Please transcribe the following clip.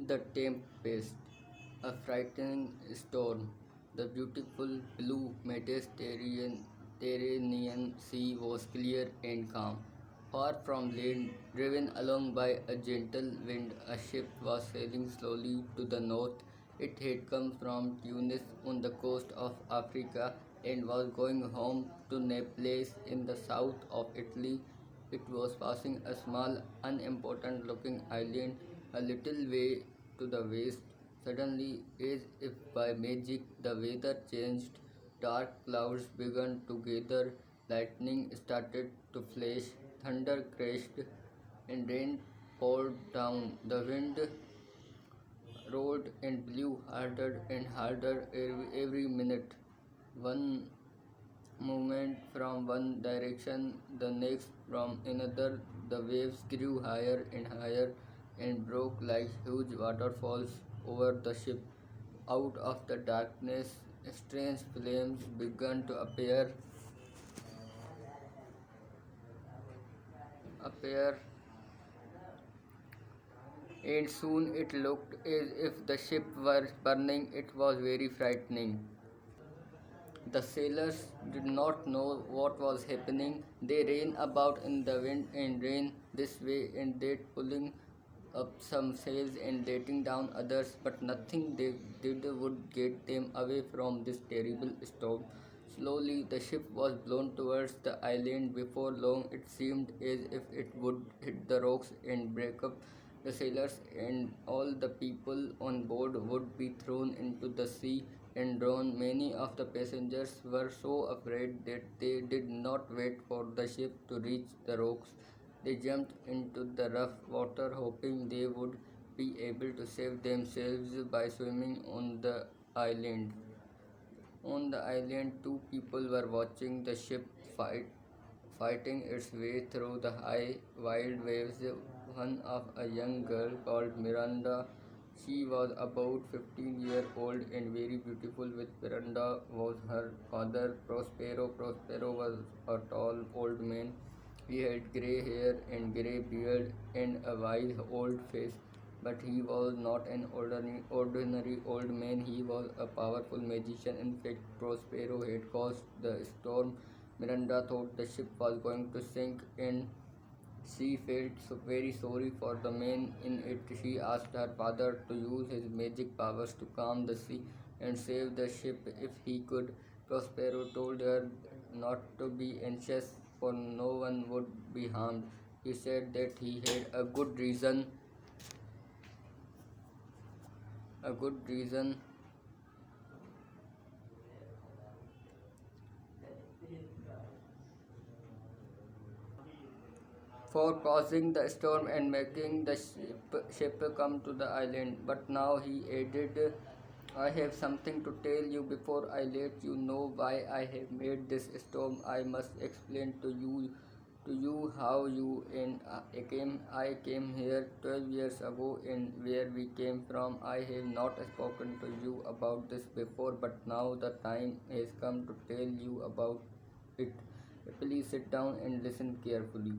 The Tempest, a frightening storm. The beautiful blue Mediterranean Sea was clear and calm. Far from land, driven along by a gentle wind, a ship was sailing slowly to the north. It had come from Tunis on the coast of Africa and was going home to Naples in the south of Italy. It was passing a small, unimportant looking island a little way to the west. Suddenly, as if by magic, the weather changed. Dark clouds began to gather, lightning started to flash, thunder crashed, and rain poured down. The wind roared and blew harder and harder every minute. One movement from one direction, the next from another, the waves grew higher and higher and broke like huge waterfalls over the ship. Out of the darkness, strange flames began to appear, and soon it looked as if the ship were burning. It was very frightening. The sailors did not know what was happening. They ran about in the wind and rain this way and that, pulling up some sails and letting down others, but nothing they did would get them away from this terrible storm. Slowly, the ship was blown towards the island. Before long, it seemed as if it would hit the rocks and break up. The sailors and all the people on board would be thrown into the sea and drowned. Many of the passengers were so afraid that they did not wait for the ship to reach the rocks. They jumped into the rough water, hoping they would be able to save themselves by swimming on the island. On the island, two people were watching the ship fighting its way through the high, wild waves. One of a young girl called Miranda. She was about 15-year old and very beautiful. With Miranda was her father, Prospero. Prospero was a tall old man. He had grey hair and grey beard and a wise old face. But he was not an ordinary old man. He was a powerful magician. In fact, Prospero had caused the storm. Miranda thought the ship was going to sink and she felt very sorry for the man in it. She asked her father to use his magic powers to calm the sea and save the ship if he could. Prospero told her not to be anxious, for no one would be harmed. He said that he had a good reason for causing the storm and making the ship come to the island. But now he added, I have something to tell you before I let you know why I have made this storm. I must explain to you how you and I came here 12 years ago and where we came from. I have not spoken to you about this before, but now the time has come to tell you about it. Please sit down and listen carefully.